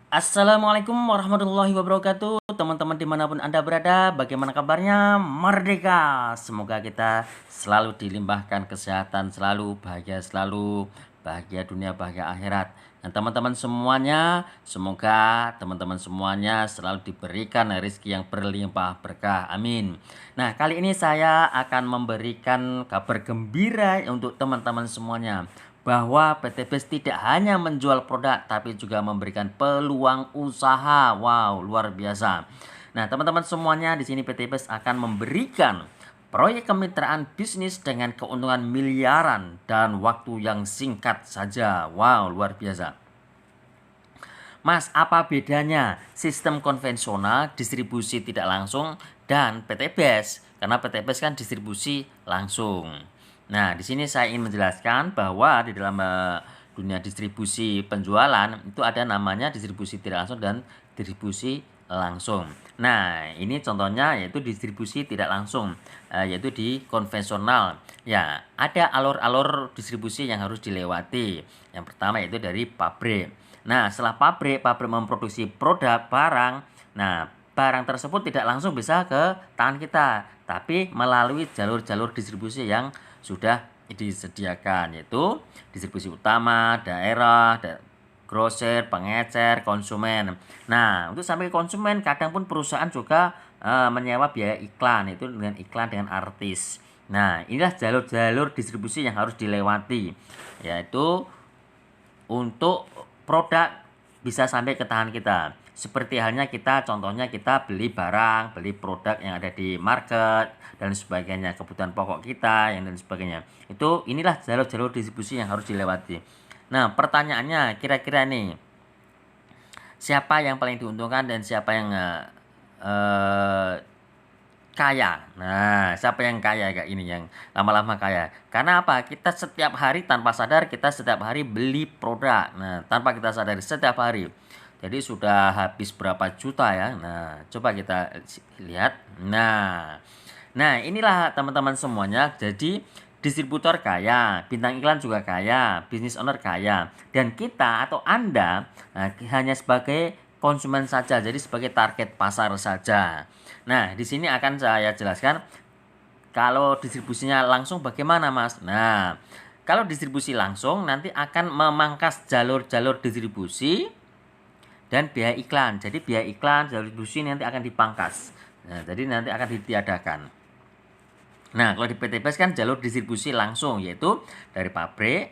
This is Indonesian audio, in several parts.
Assalamualaikum warahmatullahi wabarakatuh. Teman-teman dimanapun Anda berada, bagaimana kabarnya? Merdeka. Semoga kita selalu dilimpahkan kesehatan, selalu bahagia dunia, bahagia akhirat. Dan teman-teman semuanya, semoga teman-teman semuanya selalu diberikan rezeki yang berlimpah berkah. Amin. Nah, kali ini saya akan memberikan kabar gembira untuk teman-teman semuanya bahwa PT BES tidak hanya menjual produk tapi juga memberikan peluang usaha. Wow, luar biasa. Nah, teman-teman semuanya, di sini PT BES akan memberikan proyek kemitraan bisnis dengan keuntungan miliaran dan waktu yang singkat saja. Wow, luar biasa. Mas, apa bedanya sistem konvensional, distribusi tidak langsung, dan PT BES? Karena PT BES kan distribusi langsung. Nah, di sini saya ingin menjelaskan bahwa di dalam dunia distribusi penjualan itu ada namanya distribusi tidak langsung dan distribusi langsung. Nah, ini contohnya yaitu distribusi tidak langsung, yaitu di konvensional. Ya, ada alur-alur distribusi yang harus dilewati. Yang pertama yaitu dari pabrik. Nah, setelah pabrik memproduksi produk barang. Nah, barang tersebut tidak langsung bisa ke tangan kita, tapi melalui jalur-jalur distribusi yang sudah disediakan, yaitu distribusi utama, daerah, grosir, pengecer, konsumen. Nah, untuk sampai ke konsumen, kadang pun perusahaan juga menyewa biaya iklan, itu dengan iklan dengan artis. Nah, inilah jalur-jalur distribusi yang harus dilewati, yaitu untuk produk bisa sampai ke tangan kita. Seperti halnya contohnya kita beli barang, beli produk yang ada di market dan sebagainya, kebutuhan pokok kita yang dan sebagainya. Inilah jalur-jalur distribusi yang harus dilewati. Nah, pertanyaannya kira-kira nih, siapa yang paling diuntungkan dan siapa yang kaya? Nah, siapa yang kaya kayak ini, yang lama-lama kaya? Karena apa? Kita setiap hari tanpa sadar kita setiap hari beli produk. Nah, tanpa kita sadari setiap hari. Jadi sudah habis berapa juta ya? Nah, coba kita lihat. Nah, inilah teman-teman semuanya. Jadi distributor kaya, bintang iklan juga kaya, bisnis owner kaya, dan kita atau Anda hanya sebagai konsumen saja, jadi sebagai target pasar saja. Nah, di sini akan saya jelaskan kalau distribusinya langsung bagaimana, Mas. Nah, kalau distribusi langsung nanti akan memangkas jalur-jalur distribusi dan biaya iklan. Jadi biaya iklan, jalur distribusi nanti akan dipangkas. Nah, jadi nanti akan ditiadakan. Nah, kalau di PT BES kan jalur distribusi langsung, yaitu dari pabrik,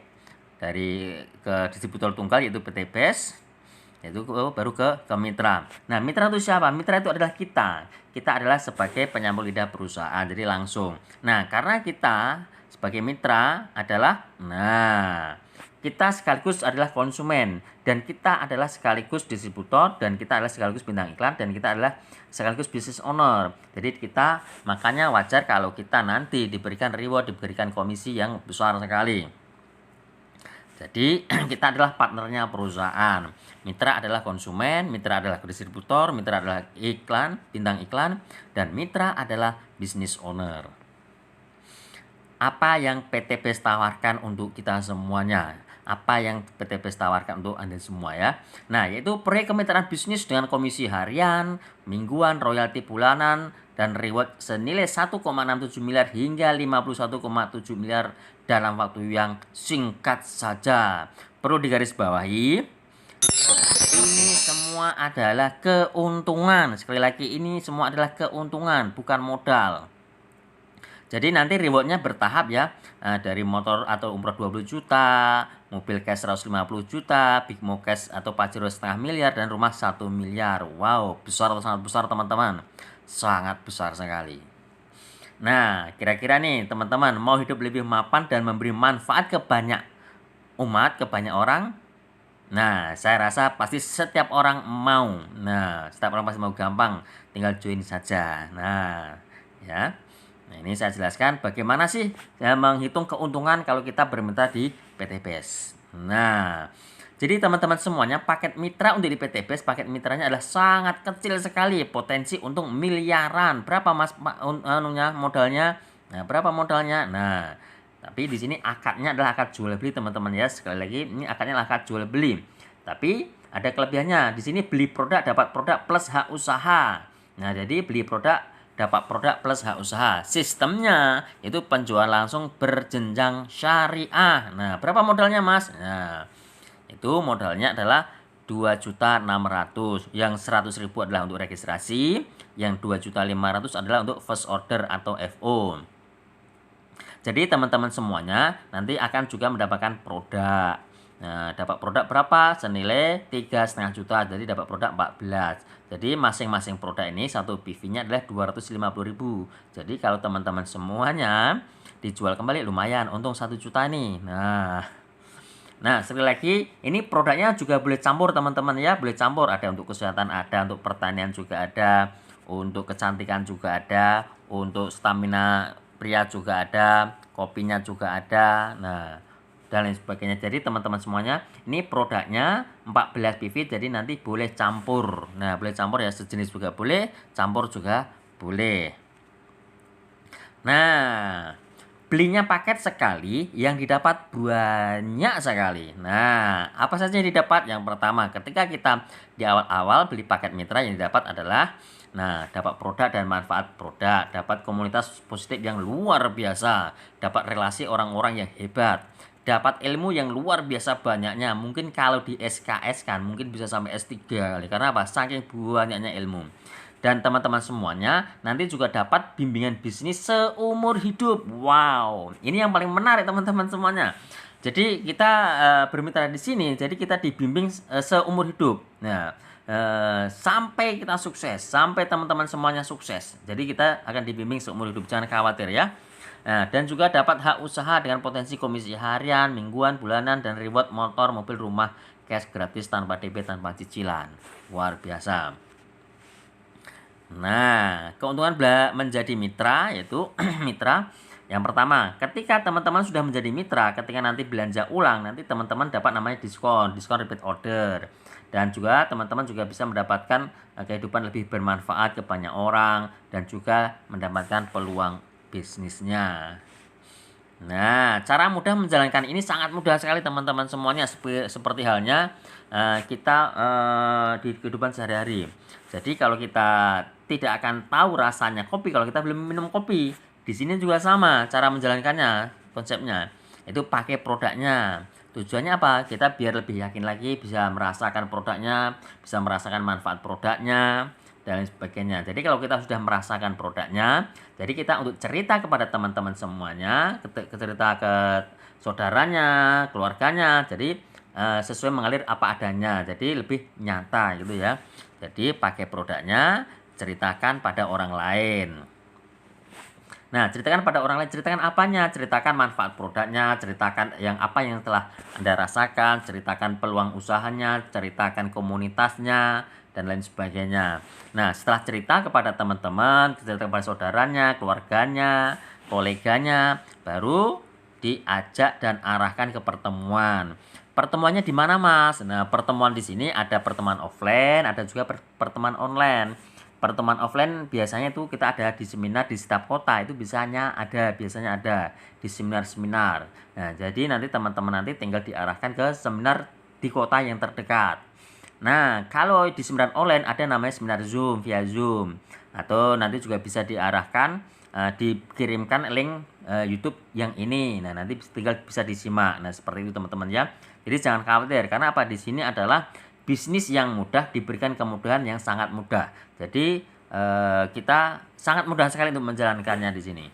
dari ke distributor tunggal yaitu PT BES, yaitu baru ke mitra. Nah, mitra itu siapa? Mitra itu adalah kita. Kita adalah sebagai penyambung lidah perusahaan, jadi langsung. Nah, karena kita sebagai mitra adalah, kita sekaligus adalah konsumen, dan kita adalah sekaligus distributor, dan kita adalah sekaligus bintang iklan, dan kita adalah sekaligus business owner. Jadi kita makanya wajar kalau kita nanti diberikan reward, diberikan komisi yang besar sekali. Jadi kita adalah partnernya perusahaan. Mitra adalah konsumen, mitra adalah distributor, mitra adalah iklan, bintang iklan, dan mitra adalah business owner. Apa yang PT BES tawarkan untuk kita semuanya? Apa yang PT BES tawarkan untuk Anda semua ya? Nah, yaitu proyek kemitraan bisnis dengan komisi harian, mingguan, royalti bulanan, dan reward senilai 1,67 miliar hingga 51,7 miliar dalam waktu yang singkat saja. Perlu digarisbawahi, ini semua adalah keuntungan. Sekali lagi, ini semua adalah keuntungan, bukan modal. Jadi nanti rewardnya bertahap ya, dari motor atau umroh 20 juta, mobil cash 150 juta, Big Mo cash atau Pajero setengah miliar, dan rumah 1 miliar. Wow, besar atau sangat besar teman-teman? Sangat besar sekali. Nah, kira-kira nih teman-teman mau hidup lebih mapan dan memberi manfaat ke banyak umat, ke banyak orang? Nah, saya rasa pasti setiap orang mau. Nah, setiap orang pasti mau, gampang, tinggal join saja. Nah, ya. Nah, ini saya jelaskan bagaimana sih menghitung keuntungan kalau kita bermitra di PT BES. Nah, jadi teman-teman semuanya, paket mitra untuk di PT BES, paket mitranya adalah sangat kecil sekali, potensi untung miliaran. Berapa Mas modalnya? Nah, berapa modalnya? Nah, tapi di sini akadnya adalah akad jual beli teman-teman ya. Sekali lagi, ini akadnya adalah akad jual beli. Tapi ada kelebihannya. Di sini beli produk dapat produk plus hak usaha. Nah, jadi beli produk dapat produk plus hak usaha. Sistemnya itu penjualan langsung berjenjang syariah. Nah, berapa modalnya, Mas? Nah, itu modalnya adalah 2.600.000. Yang 100.000 adalah untuk registrasi, yang 2.500.000 adalah untuk first order atau FO. Jadi teman-teman semuanya nanti akan juga mendapatkan produk. Nah, dapat produk berapa? Senilai 3,5 juta. Jadi dapat produk 14. Jadi masing-masing produk ini satu PV-nya adalah 250.000. Jadi kalau teman-teman semuanya dijual kembali lumayan, untung 1 juta nih. Nah, sekali lagi ini produknya juga boleh campur teman-teman ya, boleh campur. Ada untuk kesehatan, ada untuk pertanian juga ada, untuk kecantikan juga ada, untuk stamina pria juga ada, kopinya juga ada. Nah, dan lain sebagainya. Jadi teman-teman semuanya, ini produknya 14 PV, jadi nanti boleh campur. Nah, boleh campur ya, sejenis juga boleh, campur juga boleh. Nah, belinya paket sekali yang didapat banyak sekali. Nah, apa saja yang didapat? Yang pertama, ketika kita di awal-awal beli paket mitra, yang didapat adalah dapat produk dan manfaat produk, dapat komunitas positif yang luar biasa, dapat relasi orang-orang yang hebat, dapat ilmu yang luar biasa banyaknya. Mungkin kalau di SKS kan mungkin bisa sampai S3 kali. Karena apa? Saking banyaknya ilmu. Dan teman-teman semuanya nanti juga dapat bimbingan bisnis seumur hidup. Wow, ini yang paling menarik teman-teman semuanya. Jadi kita bermitra di sini, jadi kita dibimbing seumur hidup. Nah, sampai kita sukses, sampai teman-teman semuanya sukses. Jadi kita akan dibimbing seumur hidup, jangan khawatir ya. Nah, dan juga dapat hak usaha dengan potensi komisi harian, mingguan, bulanan, dan reward motor, mobil, rumah, cash gratis tanpa DP, tanpa cicilan. Luar biasa. Nah, keuntungan menjadi mitra yaitu mitra. Yang pertama, ketika teman-teman sudah menjadi mitra, ketika nanti belanja ulang, nanti teman-teman dapat namanya diskon repeat order. Dan juga teman-teman juga bisa mendapatkan kehidupan lebih bermanfaat ke banyak orang dan juga mendapatkan peluang bisnisnya. Nah, cara mudah menjalankan ini sangat mudah sekali teman-teman semuanya, seperti halnya kita di kehidupan sehari-hari. Jadi kalau kita tidak akan tahu rasanya kopi kalau kita belum minum kopi. Di sini juga sama cara menjalankannya, konsepnya. Itu pakai produknya. Tujuannya apa? Kita biar lebih yakin lagi, bisa merasakan produknya, bisa merasakan manfaat produknya, dan lain sebagainya. Jadi kalau kita sudah merasakan produknya, jadi kita untuk cerita kepada teman-teman semuanya, cerita ke saudaranya, keluarganya, jadi sesuai mengalir apa adanya, jadi lebih nyata gitu ya. Jadi pakai produknya, ceritakan pada orang lain. Nah, ceritakan pada orang lain, ceritakan apanya? Ceritakan manfaat produknya, ceritakan yang telah Anda rasakan, ceritakan peluang usahanya, ceritakan komunitasnya, dan lain sebagainya. Nah, setelah cerita kepada teman-teman, cerita kepada saudaranya, keluarganya, koleganya, baru diajak dan arahkan ke pertemuan. Pertemuannya di mana, Mas? Nah, pertemuan di sini ada pertemuan offline, ada juga pertemuan online. Pertemuan offline biasanya itu kita ada di seminar di setiap kota, itu biasanya ada di seminar-seminar. Nah, jadi nanti teman-teman nanti tinggal diarahkan ke seminar di kota yang terdekat. Nah, kalau di seminar online ada namanya seminar Zoom, via Zoom. Atau nanti juga bisa diarahkan, dikirimkan link YouTube yang ini. Nah, nanti tinggal bisa disimak. Nah, seperti itu teman-teman ya. Jadi jangan khawatir, karena apa? Di sini adalah bisnis yang mudah, diberikan kemudahan yang sangat mudah. Jadi kita sangat mudah sekali untuk menjalankannya di sini.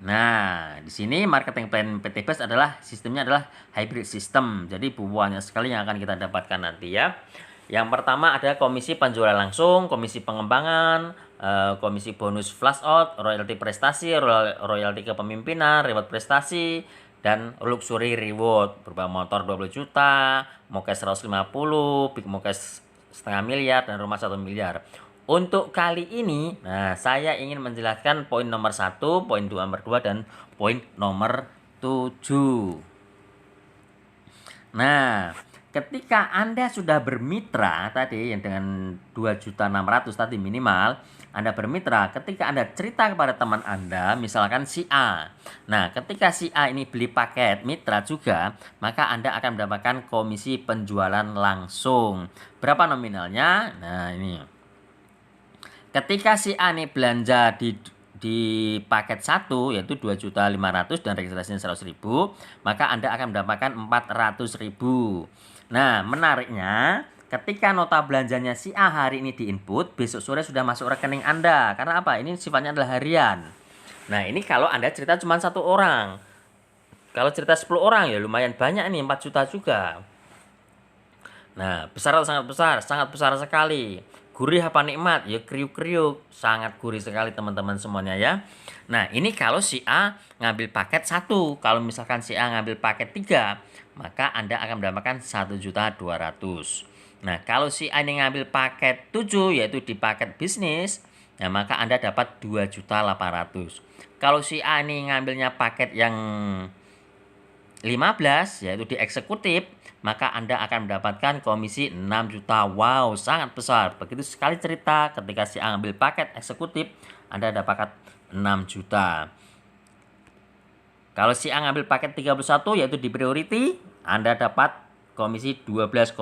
Nah, di sini marketing plan PT Best adalah sistemnya adalah hybrid system. Jadi banyak sekali yang akan kita dapatkan nanti ya. Yang pertama ada komisi penjualan langsung, komisi pengembangan, komisi bonus flash out, royalti prestasi, royalti kepemimpinan, reward prestasi, dan luxury reward berupa motor 20 juta, mokes 150, big mokes setengah miliar, dan rumah 1 miliar. Untuk kali ini, saya ingin menjelaskan poin nomor 1, poin nomor 2, dan poin nomor 7. Nah, ketika Anda sudah bermitra tadi yang dengan 2.600.000 tadi minimal, Anda bermitra, ketika Anda cerita kepada teman Anda, misalkan si A. Nah, ketika si A ini beli paket mitra juga, maka Anda akan mendapatkan komisi penjualan langsung. Berapa nominalnya? Nah, ini. Ketika si A ini belanja di paket 1 yaitu 2.500.000 dan registrasinya 100.000, maka Anda akan mendapatkan 400.000. Nah, menariknya ketika nota belanjanya si A hari ini diinput, besok sore sudah masuk rekening Anda. Karena apa? Ini sifatnya adalah harian. Nah, ini kalau Anda cerita cuma 1 orang. Kalau cerita 10 orang ya lumayan banyak nih, 4 juta juga. Nah, besar atau sangat besar sekali. Gurih apa nikmat? Ya kriuk-kriuk, sangat gurih sekali teman-teman semuanya ya. Nah, ini kalau si A ngambil paket 1, kalau misalkan si A ngambil paket 3, maka Anda akan mendapatkan 1.200.000. Nah, kalau si A ini ngambil paket 7, yaitu di paket bisnis, nah maka Anda dapat 2.800.000. Kalau si A ini ngambilnya paket yang 15 yaitu di eksekutif, maka Anda akan mendapatkan komisi 6 juta. Wow, sangat besar. Begitu sekali cerita ketika si A ambil paket eksekutif, Anda dapat 6 juta. Kalau si A ngambil paket 31 yaitu di priority, Anda dapat komisi 12,4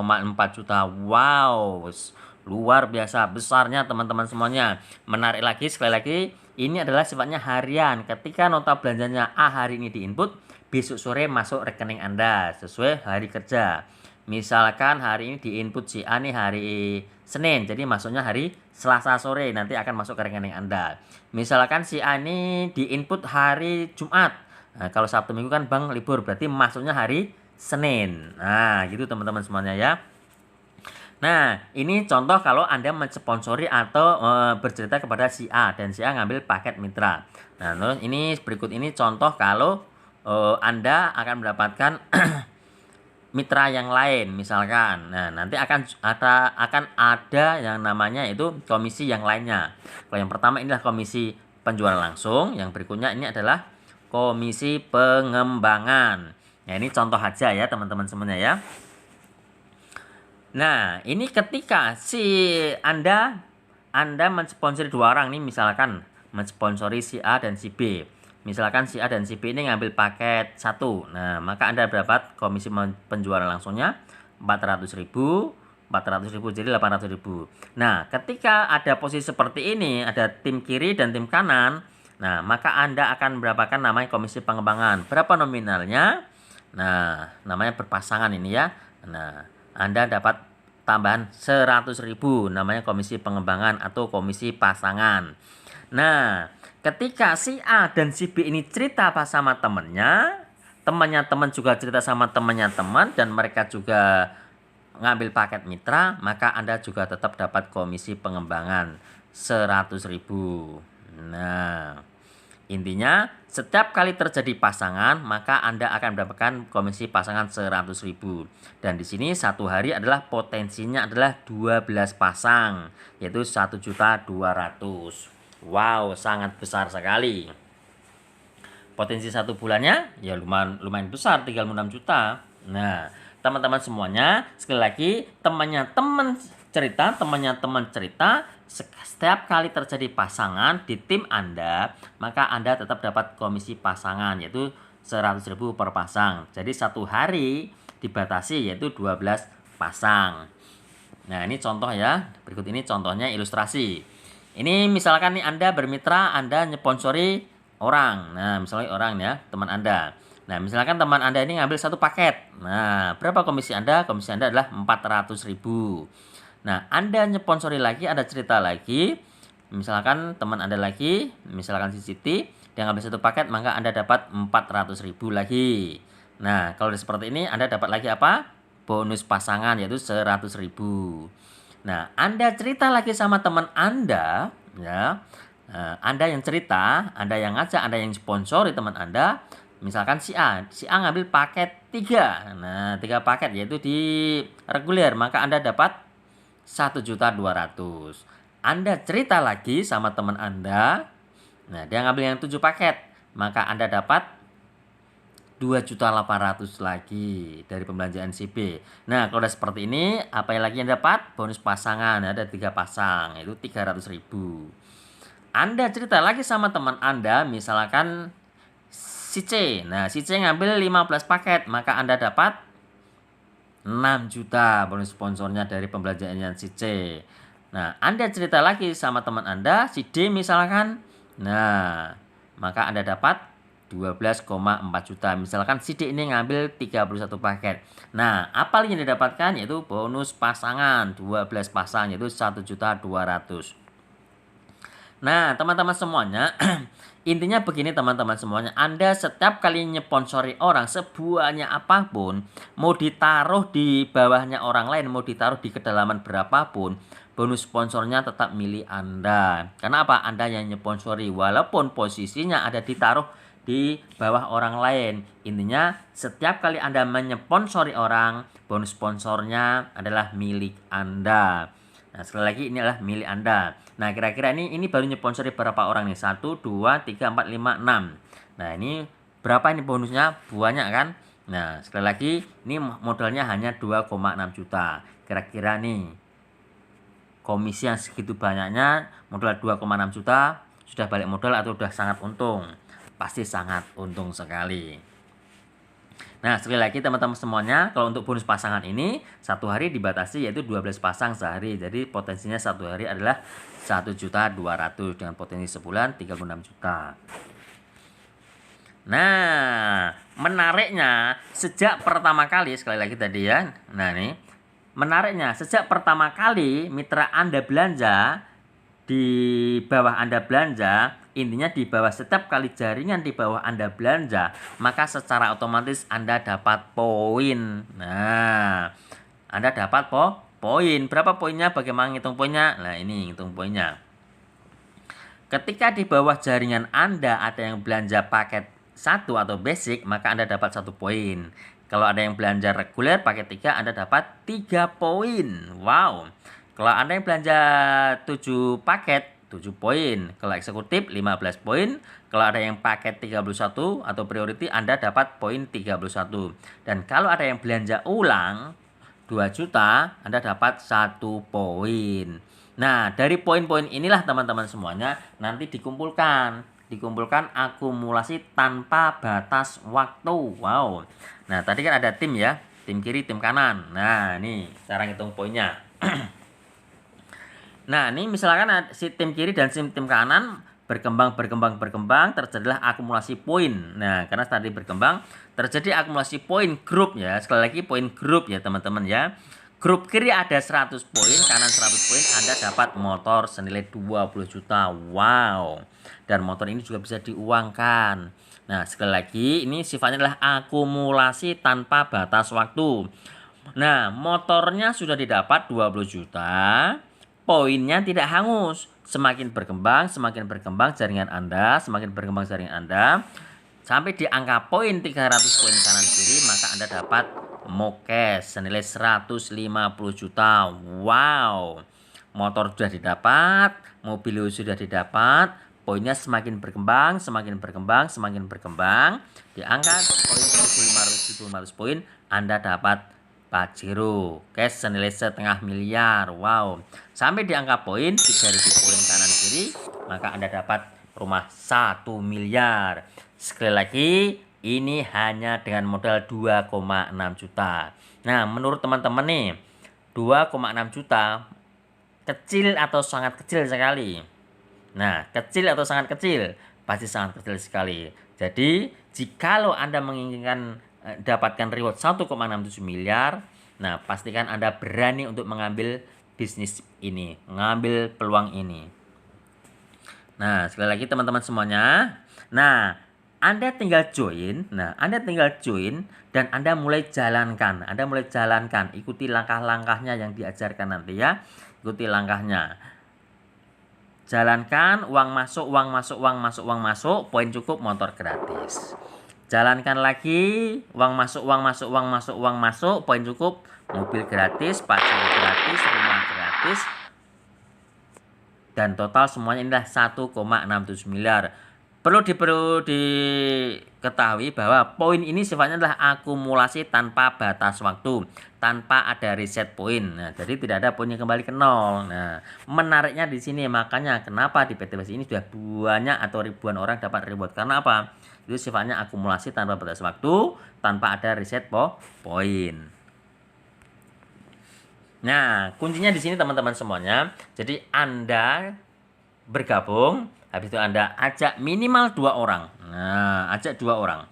juta. Wow, luar biasa besarnya teman-teman semuanya. Menarik lagi, sekali lagi, ini adalah sifatnya harian. Ketika nota belanjanya A hari ini diinput, besok sore masuk rekening Anda sesuai hari kerja. Misalkan hari ini diinput si A nih hari Senin, jadi masuknya hari Selasa sore, nanti akan masuk ke rekening Anda. Misalkan si A ini diinput hari Jumat, nah, kalau Sabtu Minggu kan bank libur, berarti masuknya hari Senin. Nah, gitu teman-teman semuanya ya. Nah, ini contoh kalau Anda mensponsori atau bercerita kepada si A dan si A ngambil paket mitra. Nah, terus ini berikut ini contoh kalau Anda akan mendapatkan mitra yang lain misalkan. Nah, nanti akan ada yang namanya itu komisi yang lainnya. Kalau yang pertama inilah komisi penjualan langsung, yang berikutnya ini adalah komisi pengembangan. Nah, ini contoh aja ya teman-teman semuanya ya. Nah, ini ketika Anda mensponsori 2 orang nih, misalkan mensponsori si A dan si B. Misalkan si A dan si B ini ngambil paket 1. Nah, maka Anda dapat komisi penjualan langsungnya 400.000, 400.000 jadi 800.000. Nah, ketika ada posisi seperti ini, ada tim kiri dan tim kanan, nah, maka Anda akan mendapatkan namanya komisi pengembangan. Berapa nominalnya? Nah, namanya berpasangan ini ya. Nah, Anda dapat tambahan 100.000, namanya komisi pengembangan atau komisi pasangan. Nah, ketika si A dan si B ini cerita apa sama temannya teman juga cerita sama temannya teman, dan mereka juga ngambil paket mitra, maka Anda juga tetap dapat komisi pengembangan 100.000. Nah, intinya setiap kali terjadi pasangan, maka Anda akan mendapatkan komisi pasangan 100.000. Dan di sini satu hari adalah potensinya adalah 12 pasang, yaitu 1.200.000. Wow, sangat besar sekali. Potensi 1 bulannya ya lumayan besar, 36 juta. Nah, teman-teman semuanya, sekali lagi, temannya teman cerita, setiap kali terjadi pasangan di tim Anda, maka Anda tetap dapat komisi pasangan, yaitu 100.000 per pasang. Jadi satu hari dibatasi yaitu 12 pasang. Nah, ini contoh ya. Berikut ini contohnya ilustrasi. Ini misalkan nih Anda bermitra, Anda nyponsori orang. Nah, misalnya orang ya, teman Anda. Nah, misalkan teman Anda ini ngambil 1 paket. Nah, berapa komisi Anda? Komisi Anda adalah 400.000. Nah, Anda nyponsori lagi, Anda cerita lagi. Misalkan teman Anda lagi, misalkan si Siti, dia ngambil 1 paket, maka Anda dapat 400.000 lagi. Nah, kalau seperti ini Anda dapat lagi apa? Bonus pasangan, yaitu 100.000. Nah, Anda cerita lagi sama teman Anda, ya. Anda yang cerita, Anda yang ngajak, Anda yang sponsori teman Anda. Misalkan si A ngambil paket 3. Nah, 3 paket yaitu di reguler, maka Anda dapat 1.200.000. Anda cerita lagi sama teman Anda. Nah, dia ngambil yang 7 paket, maka Anda dapat 2.800.000 lagi dari pembelanjaan si B. Nah, kalau udah seperti ini, apa yang lagi yang dapat? Bonus pasangan, ada 3 pasang, itu 300.000. Anda cerita lagi sama teman Anda, misalkan si C. Nah, si C ngambil 15 paket, maka Anda dapat 6 juta bonus sponsornya dari pembelanjaannya si C. Nah, Anda cerita lagi sama teman Anda, si D misalkan. Nah, maka Anda dapat 12,4 juta. Misalkan si D ini ngambil 31 paket. Nah, apa yang didapatkan? Yaitu bonus pasangan 12 pasang, yaitu 1.200.000. Nah, teman-teman semuanya, intinya begini teman-teman semuanya. Anda setiap kali nyponsori orang sebanyak apapun, mau ditaruh di bawahnya orang lain, mau ditaruh di kedalaman berapapun, bonus sponsornya tetap milik Anda. Karena apa? Anda yang nyponsori, walaupun posisinya ada ditaruh di bawah orang lain. Intinya, setiap kali Anda menyponsori orang, bonus sponsornya adalah milik Anda. Nah, sekali lagi ini adalah milik Anda. Nah, kira-kira ini baru nyponsori berapa orang nih? 1, 2, 3, 4, 5, 6. Nah, ini berapa ini bonusnya? Banyak kan? Nah, sekali lagi ini modalnya hanya 2,6 juta. Kira-kira nih komisi yang segitu banyaknya, modal 2,6 juta, sudah balik modal atau sudah sangat untung? Pasti sangat untung sekali. Nah, sekali lagi teman-teman semuanya, kalau untuk bonus pasangan ini, satu hari dibatasi yaitu 12 pasang sehari. Jadi potensinya satu hari adalah 1.200.000 dengan potensi sebulan 36 juta. Nah, menariknya sejak pertama kali, sekali lagi tadi ya. Nah, nih. Menariknya sejak pertama kali mitra Anda belanja, di bawah Anda belanja, intinya di bawah setiap kali jaringan di bawah Anda belanja, maka secara otomatis Anda dapat poin. Nah, Anda dapat poin. Berapa poinnya? Bagaimana ngitung poinnya? Nah, ini ngitung poinnya. Ketika di bawah jaringan Anda ada yang belanja paket 1 atau basic, maka Anda dapat 1 poin. Kalau ada yang belanja reguler paket 3, Anda dapat 3 poin. Wow. Kalau Anda yang belanja 7 paket, 7 poin. Kalau eksekutif 15 poin. Kalau ada yang paket 31 atau priority, Anda dapat poin 31. Dan kalau ada yang belanja ulang 2 juta, Anda dapat 1 poin. Nah, dari poin-poin inilah teman-teman semuanya nanti dikumpulkan akumulasi tanpa batas waktu. Wow. Nah, tadi kan ada tim ya, tim kiri, tim kanan. Nah, ini cara ngitung poinnya. Nah, ini misalkan si tim kiri dan si tim kanan berkembang, terjadilah akumulasi poin. Nah, karena tadi berkembang, terjadi akumulasi poin grup ya. Sekali lagi poin grup ya, teman-teman ya. Grup kiri ada 100 poin, kanan 100 poin, Anda dapat motor senilai 20 juta. Wow. Dan motor ini juga bisa diuangkan. Nah, sekali lagi ini sifatnya adalah akumulasi tanpa batas waktu. Nah, motornya sudah didapat 20 juta. Poinnya tidak hangus. Semakin berkembang jaringan Anda, semakin berkembang jaringan Anda, sampai di angka poin 300 poin kanan kiri, maka Anda dapat mokes senilai 150 juta. Wow. Motor sudah didapat, mobil sudah didapat, poinnya semakin berkembang, di angka poin 1.500 poin Anda dapat Pajero cash senilai 0,5 miliar. Wow. Sampai di angka poin 3.000 poin kanan kiri, maka Anda dapat rumah 1 miliar. Sekali lagi, ini hanya dengan modal 2,6 juta. Nah, menurut teman-teman nih, 2,6 juta kecil atau sangat kecil sekali? Nah, kecil atau sangat kecil? Pasti sangat kecil sekali. Jadi, jikalau Anda menginginkan dapatkan reward 1,67 miliar, nah pastikan Anda berani untuk mengambil bisnis ini, mengambil peluang ini. Nah, sekali lagi teman-teman semuanya. Nah, Anda tinggal join. Dan Anda mulai jalankan. Ikuti langkah-langkahnya yang diajarkan nanti ya. Ikuti langkahnya. Jalankan, uang masuk, poin cukup, motor gratis. Jalankan lagi, uang masuk, poin cukup, mobil gratis, Pajero gratis, rumah gratis. Dan total semuanya inilah 1,67 miliar. Perlu ketahui bahwa poin ini sifatnya adalah akumulasi tanpa batas waktu, tanpa ada reset poin. Nah, jadi tidak ada poinnya kembali ke nol. Nah, menariknya di sini, makanya kenapa di PTBS ini sudah banyak atau ribuan orang dapat reward. Karena apa? Itu sifatnya akumulasi tanpa batas waktu, tanpa ada reset poin. Nah, kuncinya di sini teman-teman semuanya. Jadi Anda bergabung, habis itu Anda ajak minimal 2 orang. Nah, ajak 2 orang.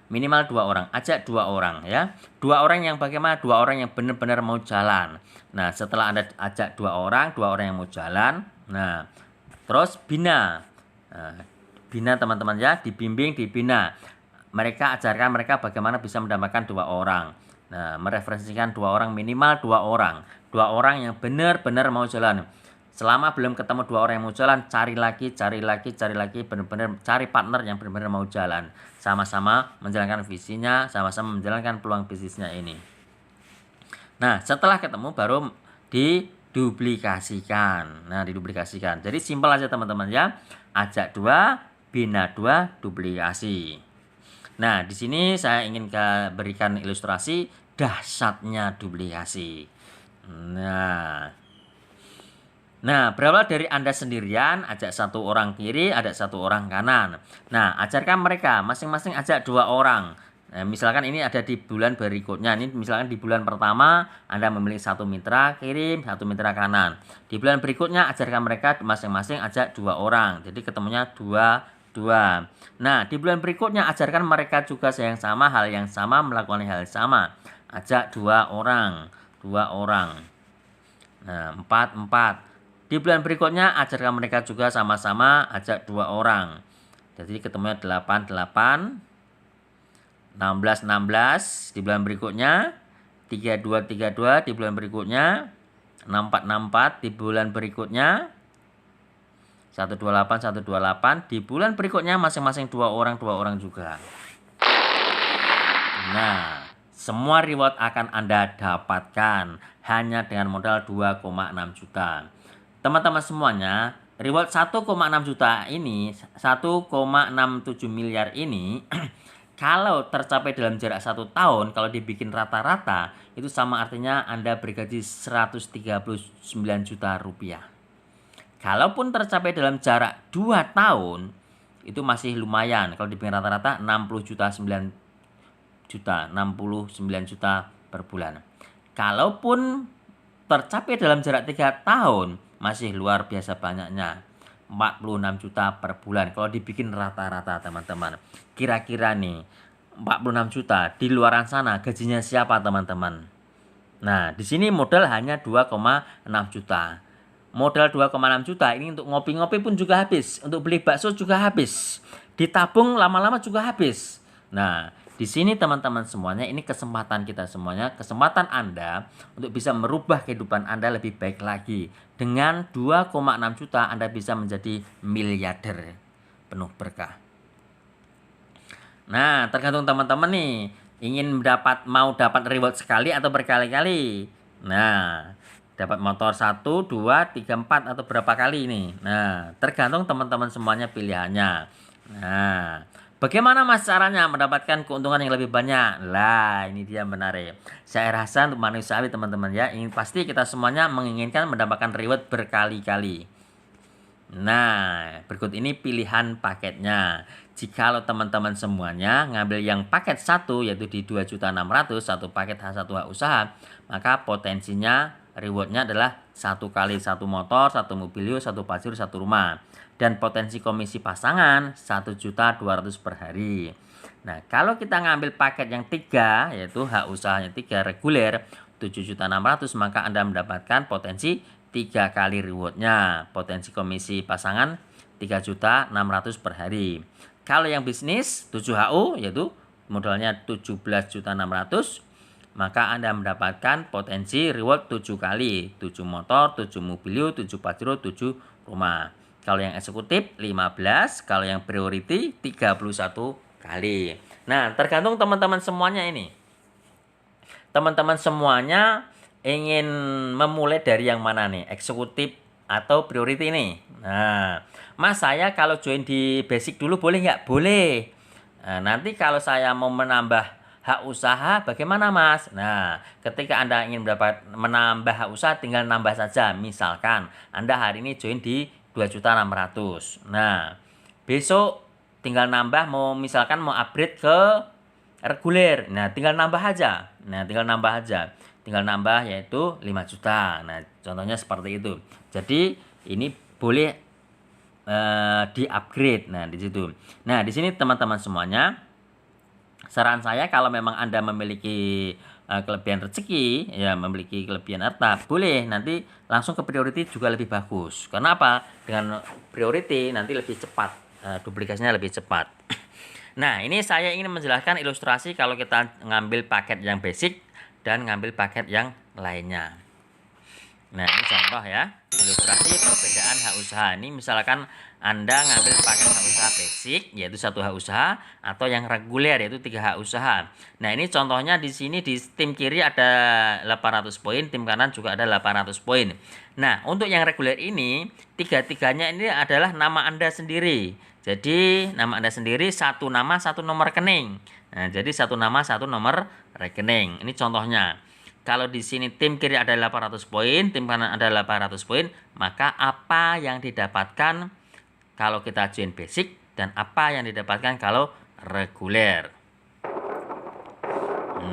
Minimal 2 orang, ajak 2 orang ya. 2 orang yang bagaimana? 2 orang yang benar-benar mau jalan. Nah, setelah Anda ajak 2 orang yang mau jalan. Nah, terus bina. Nah, bina teman-teman ya, dibimbing, dibina. Mereka ajarkan mereka bagaimana bisa mendapatkan 2 orang. Nah, mereferensikan 2 orang, minimal 2 orang. 2 orang yang benar-benar mau jalan. Selama belum ketemu 2 orang yang mau jalan, cari lagi, benar-benar cari partner yang benar-benar mau jalan. Sama-sama menjalankan visinya, sama-sama menjalankan peluang bisnisnya ini. Nah, setelah ketemu baru diduplikasikan. Nah, diduplikasikan. Jadi simpel aja teman-teman ya. Ajak 2, bina 2, duplikasi. Nah, di sini saya ingin berikan ilustrasi dahsyatnya duplikasi. Nah, berawal dari Anda sendirian, ajak 1 orang kiri, ada 1 orang kanan. Nah, ajarkan mereka, masing-masing ajak 2 orang. Nah, misalkan ini ada di bulan berikutnya. Ini misalkan di bulan pertama, Anda memilih 1 mitra kiri, 1 mitra kanan. Di bulan berikutnya, ajarkan mereka masing-masing ajak 2 orang. Jadi ketemunya 2. Nah, di bulan berikutnya, ajarkan mereka juga hal yang sama, melakukan hal yang sama. Ajak 2 orang. Nah, 4. Di bulan berikutnya ajarkan mereka juga sama-sama ajak 2 orang. Jadi ketemunya 8. 16. Di bulan berikutnya 32. Di bulan berikutnya 64. Di bulan berikutnya 128. Di bulan berikutnya masing-masing 2 orang juga. Nah, semua reward akan Anda dapatkan hanya dengan modal 2,6 juta. Teman-teman semuanya, reward 1,6 juta ini, 1,67 miliar ini, kalau tercapai dalam jarak 1 tahun, kalau dibikin rata-rata, itu sama artinya Anda bergaji 139 juta rupiah. Kalaupun tercapai dalam jarak 2 tahun, itu masih lumayan. Kalau dibikin rata-rata 69 juta per bulan. Kalaupun tercapai dalam jarak 3 tahun, masih luar biasa banyaknya, 46 juta per bulan. Kalau dibikin rata-rata teman-teman, kira-kira nih 46 juta di luaran sana gajinya siapa teman-teman? Nah, di sini modal hanya 2,6 juta. Modal 2,6 juta ini untuk ngopi-ngopi pun juga habis, untuk beli bakso juga habis, ditabung lama-lama juga habis. Nah, di sini teman-teman semuanya, ini kesempatan kita semuanya, kesempatan Anda untuk bisa merubah kehidupan Anda lebih baik lagi. Dengan 2,6 juta Anda bisa menjadi miliarder penuh berkah. Nah, tergantung teman-teman nih, mau dapat reward sekali atau berkali-kali. Nah, dapat motor 1, 2, 3, 4 atau berapa kali ini. Nah, tergantung teman-teman semuanya pilihannya. Nah, bagaimana mas caranya mendapatkan keuntungan yang lebih banyak? Lah, ini dia menarik. Saya rasa untuk manusiawi teman-teman ya, pasti kita semuanya menginginkan mendapatkan reward berkali-kali. Nah, berikut ini pilihan paketnya. Jikalau teman-teman semuanya ngambil yang paket 1, yaitu di 2.600.000, satu paket satu hak usaha, maka potensinya rewardnya adalah 1 kali 1 motor, 1 mobil, 1 pasir, 1 rumah. Dan potensi komisi pasangan 1.200.000 per hari. Nah, kalau kita ngambil paket yang 3, yaitu hak usahanya 3 reguler 7.600.000, maka Anda mendapatkan potensi 3 kali rewardnya. Potensi komisi pasangan 3.600.000 per hari. Kalau yang bisnis 7 HU, yaitu modalnya 17.600.000, maka Anda mendapatkan potensi reward 7 kali, 7 motor, 7 mobil, 7 pasir, 7 rumah. Kalau yang eksekutif 15, kalau yang priority 31 kali. Nah, tergantung teman-teman semuanya ini. Teman-teman semuanya ingin memulai dari yang mana nih? Eksekutif atau priority ini? Nah, mas saya kalau join di basic dulu boleh nggak? Boleh. Nanti kalau saya mau menambah hak usaha bagaimana Mas? Nah, ketika Anda ingin menambah hak usaha tinggal nambah saja. Misalkan Anda hari ini join di 2.600.000. Nah, besok tinggal nambah misalkan mau upgrade ke reguler. Nah, tinggal nambah aja. Tinggal nambah yaitu 5 juta. Nah, contohnya seperti itu. Jadi, ini boleh di-upgrade. Nah, di situ. Nah, di sini teman-teman semuanya, saran saya kalau memang Anda memiliki kelebihan rezeki, ya memiliki kelebihan harta, boleh nanti langsung ke priority juga lebih bagus. Karena apa? Dengan priority nanti lebih cepat, duplikasinya lebih cepat. Nah, ini saya ingin menjelaskan ilustrasi kalau kita ngambil paket yang basic dan ngambil paket yang lainnya. Nah, ini contoh ya, ilustrasi perbedaan hak usaha. Ini misalkan Anda ngambil paket hak usaha basic, yaitu 1 hak usaha, atau yang reguler, yaitu 3 hak usaha. Nah, ini contohnya di sini di tim kiri ada 800 poin, tim kanan juga ada 800 poin. Nah, untuk yang reguler ini, tiga-tiganya ini adalah nama Anda sendiri. Jadi, nama Anda sendiri, satu nama, satu nomor rekening. Nah, jadi satu nama, satu nomor rekening. Ini contohnya. Kalau di sini tim kiri ada 800 poin, tim kanan ada 800 poin, maka apa yang didapatkan kalau kita join basic dan apa yang didapatkan kalau reguler.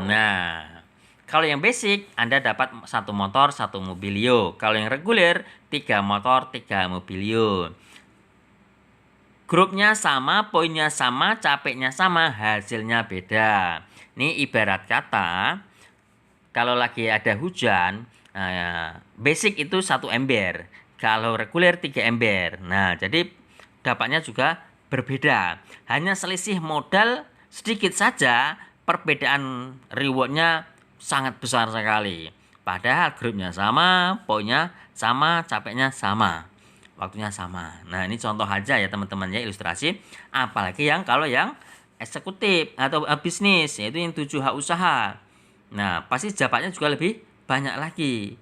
Nah, kalau yang basic Anda dapat 1 motor, 1 mobilio. Kalau yang reguler 3 motor, 3 mobilio. Grupnya sama, poinnya sama, capeknya sama, hasilnya beda. Ini ibarat kata kalau lagi ada hujan, basic itu 1 ember. Kalau reguler 3 ember. Nah, jadi dapatnya juga berbeda. Hanya selisih modal sedikit saja, perbedaan rewardnya sangat besar sekali. Padahal grupnya sama, poinnya sama, capeknya sama, waktunya sama. Nah, ini contoh aja ya teman-teman ya, ilustrasi. Apalagi kalau yang eksekutif atau bisnis, yaitu yang 7 hak usaha. Nah, pasti dapatnya juga lebih banyak lagi.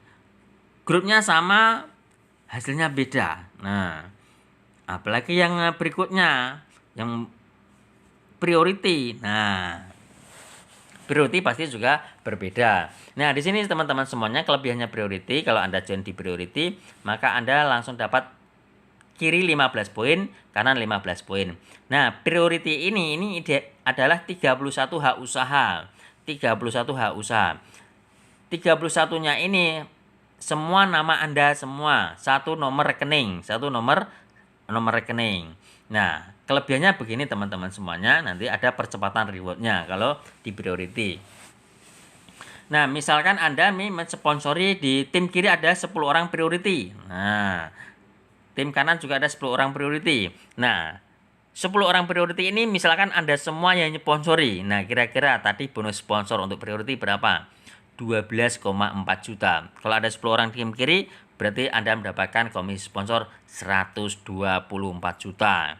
Grupnya sama, hasilnya beda. Nah, apalagi yang berikutnya, yang priority. Nah, priority pasti juga berbeda. Nah, di sini teman-teman semuanya kelebihannya priority. Kalau Anda join di priority, maka Anda langsung dapat kiri 15 poin, kanan 15 poin. Nah, priority ini adalah 31 hak usaha. 31 hak usaha. 31-nya ini semua nama Anda semua, satu nomor rekening, satu nomor rekening. Nah, kelebihannya begini teman-teman semuanya, nanti ada percepatan rewardnya kalau di priority. Nah, misalkan Anda mensponsori di tim kiri ada 10 orang priority. Nah, tim kanan juga ada 10 orang priority. Nah, 10 orang priority ini misalkan Anda semua yang sponsori. Nah, kira-kira tadi bonus sponsor untuk priority berapa? 12,4 juta. Kalau ada 10 orang tim kiri, berarti Anda mendapatkan komisi sponsor 124 juta.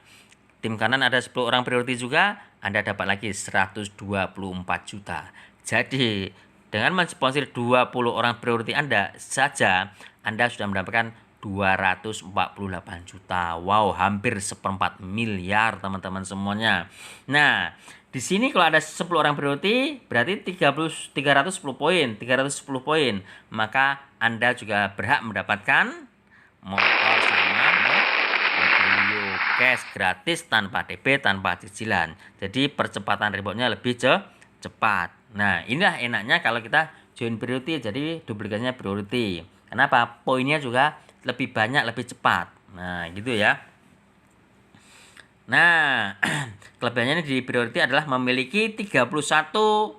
Tim kanan ada 10 orang priority juga, Anda dapat lagi 124 juta. Jadi, dengan mensponsor 20 orang priority Anda saja, Anda sudah mendapatkan 248 juta. Wow, hampir 1/4 miliar teman-teman semuanya. Nah, di sini kalau ada 10 orang priority berarti 310 poin, 310 poin. Maka Anda juga berhak mendapatkan motor sama mobilio cash gratis tanpa DP, tanpa cicilan. Jadi percepatan rewardnya lebih cepat. Nah, inilah enaknya kalau kita join priority, jadi duplikasinya priority. Kenapa? Poinnya juga lebih banyak, lebih cepat. Nah, gitu ya. Nah, kelebihannya di priority adalah memiliki 31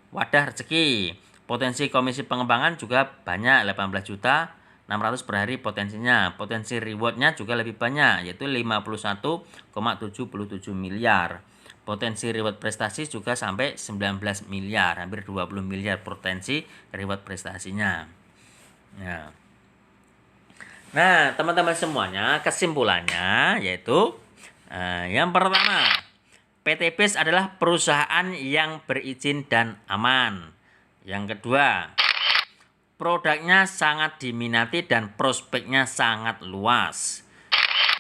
wadah rezeki. Potensi komisi pengembangan juga banyak, 18 juta 600 per hari potensinya. Potensi rewardnya juga lebih banyak, yaitu 51,77 miliar. Potensi reward prestasi juga sampai 19 miliar, hampir 20 miliar potensi reward prestasinya. Nah, teman-teman semuanya, kesimpulannya yaitu yang pertama, PT BES adalah perusahaan yang berizin dan aman. Yang kedua, produknya sangat diminati dan prospeknya sangat luas.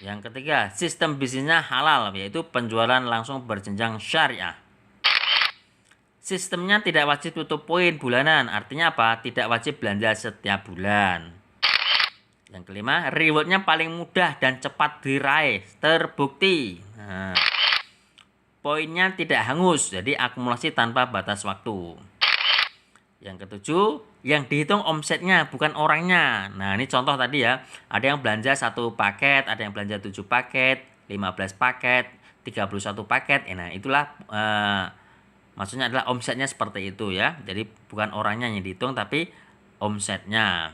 Yang ketiga, sistem bisnisnya halal, yaitu penjualan langsung berjenjang syariah. Sistemnya tidak wajib tutup poin bulanan, artinya apa? Tidak wajib belanja setiap bulan. Yang kelima, rewardnya paling mudah dan cepat diraih, terbukti. Nah, poinnya tidak hangus, jadi akumulasi tanpa batas waktu. Yang ketujuh, yang dihitung omsetnya bukan orangnya. Nah, ini contoh tadi ya. Ada yang belanja 1 paket, ada yang belanja 7 paket, 15 paket, 31 paket. Nah, itulah maksudnya adalah omsetnya seperti itu ya. Jadi bukan orangnya yang dihitung tapi omsetnya.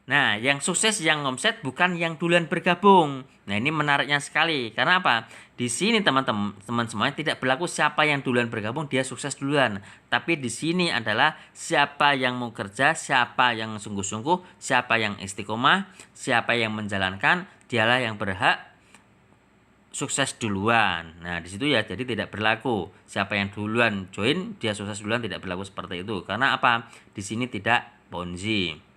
Nah, yang sukses yang omset bukan yang duluan bergabung. Nah, ini menariknya sekali. Karena apa? Di sini teman-teman semuanya tidak berlaku siapa yang duluan bergabung dia sukses duluan. Tapi di sini adalah siapa yang mau kerja, siapa yang sungguh-sungguh, siapa yang istiqomah, siapa yang menjalankan, dialah yang berhak sukses duluan. Nah, di situ ya jadi tidak berlaku siapa yang duluan join dia sukses duluan, tidak berlaku seperti itu. Karena apa? Di sini tidak ponzi.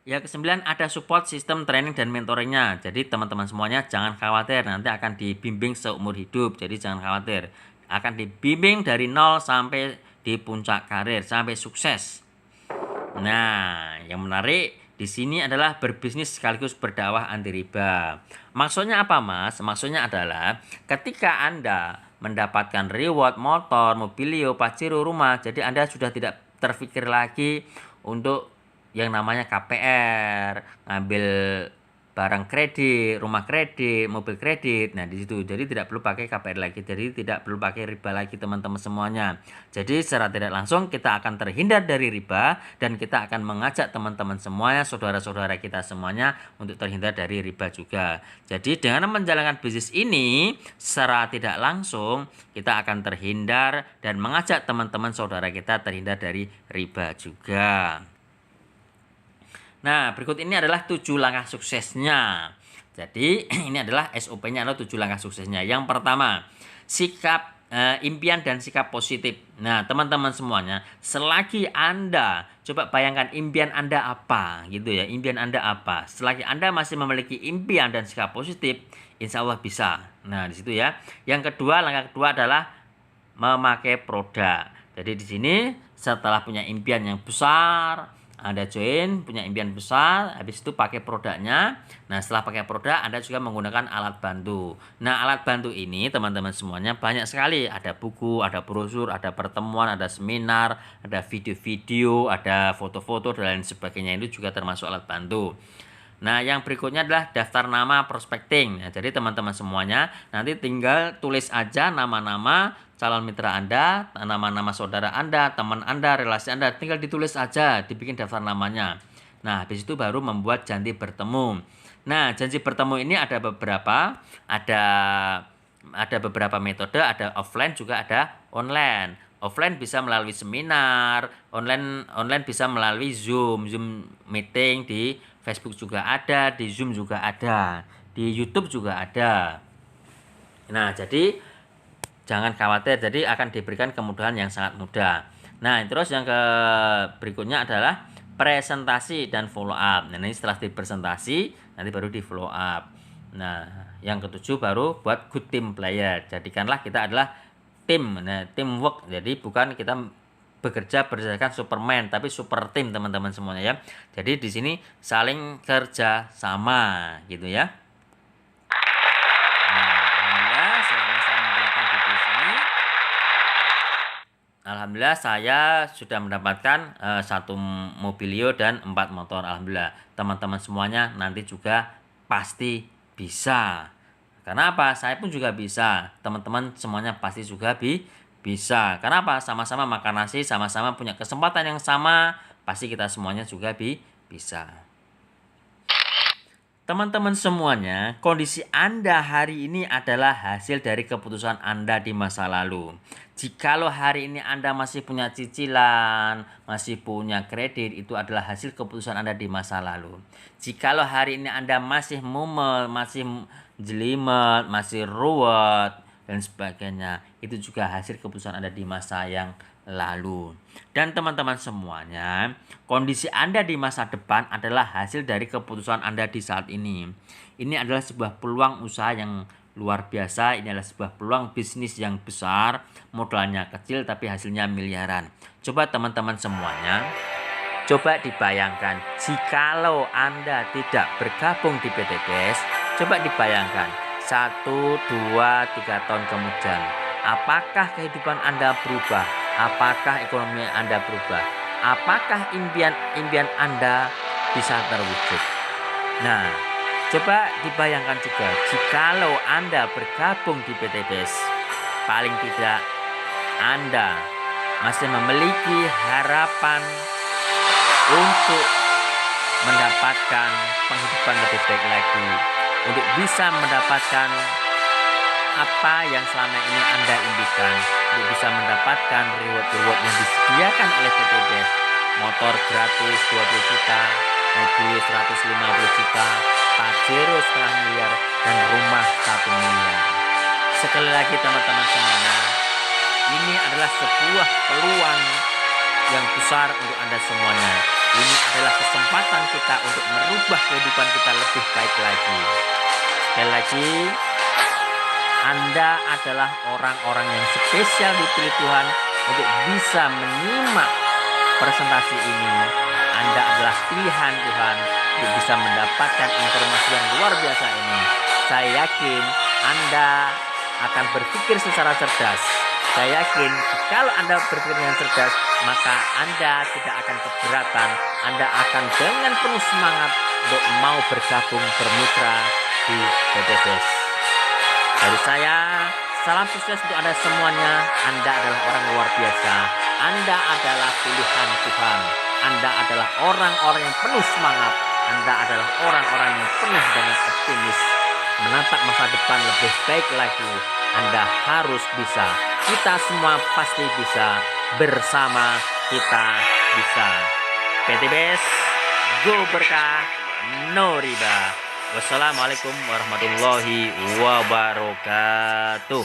Yang kesembilan, ada support sistem training dan mentoringnya. Jadi teman-teman semuanya jangan khawatir, nanti akan dibimbing seumur hidup. Jadi jangan khawatir, akan dibimbing dari nol sampai di puncak karir, sampai sukses. Nah, yang menarik di sini adalah berbisnis sekaligus berdakwah anti riba. Maksudnya apa, Mas? Maksudnya adalah ketika Anda mendapatkan reward motor, mobilio, pajero, rumah, jadi Anda sudah tidak terpikir lagi untuk yang namanya KPR, ngambil barang kredit, rumah kredit, mobil kredit. Nah, di situ jadi tidak perlu pakai KPR lagi. Jadi tidak perlu pakai riba lagi teman-teman semuanya. Jadi secara tidak langsung kita akan terhindar dari riba dan kita akan mengajak teman-teman semuanya, saudara-saudara kita semuanya untuk terhindar dari riba juga. Jadi dengan menjalankan bisnis ini secara tidak langsung kita akan terhindar dan mengajak teman-teman saudara kita terhindar dari riba juga. Nah, berikut ini adalah 7 langkah suksesnya. Jadi, ini adalah SOP-nya adalah 7 langkah suksesnya. Yang pertama, sikap impian dan sikap positif. Nah, teman-teman semuanya, selagi Anda coba bayangkan impian Anda apa gitu ya. Impian Anda apa? Selagi Anda masih memiliki impian dan sikap positif, insya Allah bisa. Nah, di situ ya. Yang kedua, langkah kedua adalah memakai produk. Jadi di sini setelah punya impian yang besar, Anda join, punya impian besar, habis itu pakai produknya. Nah, setelah pakai produk, Anda juga menggunakan alat bantu. Nah, alat bantu ini teman-teman semuanya banyak sekali. Ada buku, ada brosur, ada pertemuan, ada seminar, ada video-video, ada foto-foto, dan lain sebagainya. Itu juga termasuk alat bantu. Nah, yang berikutnya adalah daftar nama prospecting. Nah, jadi teman-teman semuanya nanti tinggal tulis aja nama-nama calon mitra Anda, nama-nama saudara Anda, teman Anda, relasi Anda, tinggal ditulis aja, dibikin daftar namanya. Nah, habis itu baru membuat janji bertemu. Nah, janji bertemu ini ada beberapa, ada beberapa metode, ada offline juga ada online. Offline bisa melalui seminar, online bisa melalui Zoom meeting, di Facebook juga ada, di Zoom juga ada, di YouTube juga ada. Nah, jadi jangan khawatir, jadi akan diberikan kemudahan yang sangat mudah. Nah, terus yang berikutnya adalah presentasi dan follow up. Nah, ini setelah dipresentasi, nanti baru di follow up. Nah, yang ketujuh baru buat good team player. Jadikanlah kita adalah tim, nah, teamwork. Jadi bukan kita bekerja berdasarkan Superman, tapi super tim teman-teman semuanya ya. Jadi di sini saling kerja sama gitu ya. Alhamdulillah saya sudah mendapatkan 1 mobilio dan 4 motor. Alhamdulillah. Teman-teman semuanya nanti juga pasti bisa. Karena apa? Saya pun juga bisa. Teman-teman semuanya pasti juga bisa. Karena apa? Sama-sama makan nasi, sama-sama punya kesempatan yang sama, pasti kita semuanya juga bisa. Teman-teman semuanya, kondisi Anda hari ini adalah hasil dari keputusan Anda di masa lalu. Jikalau hari ini Anda masih punya cicilan, masih punya kredit, itu adalah hasil keputusan Anda di masa lalu. Jikalau hari ini Anda masih mumel, masih jelimet, masih ruwet, dan sebagainya, itu juga hasil keputusan Anda di masa yang lalu. Dan teman-teman semuanya, kondisi Anda di masa depan adalah hasil dari keputusan Anda di saat ini. Ini adalah sebuah peluang usaha yang luar biasa. Ini adalah sebuah peluang bisnis yang besar. Modalnya kecil tapi hasilnya miliaran. Coba teman-teman semuanya, coba dibayangkan jikalau Anda tidak bergabung di PT BEST. Coba dibayangkan 1, 2, 3 tahun kemudian, apakah kehidupan Anda berubah? Apakah ekonomi Anda berubah? Apakah impian Anda bisa terwujud? Nah, coba dibayangkan juga jikalau Anda bergabung di PT BEST, paling tidak Anda masih memiliki harapan untuk mendapatkan penghidupan lebih baik lagi, untuk bisa mendapatkan apa yang selama ini Anda impikan, untuk bisa mendapatkan reward yang disediakan oleh PT BEST. Motor gratis 20 juta, mobil 150 juta, Pajero setengah miliar, dan rumah 1 miliar. Sekali lagi teman-teman semuanya, ini adalah sebuah peluang yang besar untuk Anda semuanya. Ini adalah kesempatan kita untuk merubah kehidupan kita lebih baik lagi. Sekali lagi, Anda adalah orang-orang yang spesial dipilih Tuhan untuk bisa menyimak presentasi ini. Anda adalah pilihan Tuhan untuk bisa mendapatkan informasi yang luar biasa ini. Saya yakin Anda akan berpikir secara cerdas. Saya yakin kalau Anda berpikir dengan cerdas, maka Anda tidak akan keberatan. Anda akan dengan penuh semangat untuk mau bergabung bermitra di PT BEST. Dari saya, salam sukses untuk Anda semuanya. Anda adalah orang luar biasa. Anda adalah pilihan Tuhan. Anda adalah orang-orang yang penuh semangat. Anda adalah orang-orang yang penuh dengan optimis, menatap masa depan lebih baik lagi. Anda harus bisa. Kita semua pasti bisa. Bersama kita bisa. PT BEST, go berkah, no riba. Wassalamualaikum warahmatullahi wabarakatuh.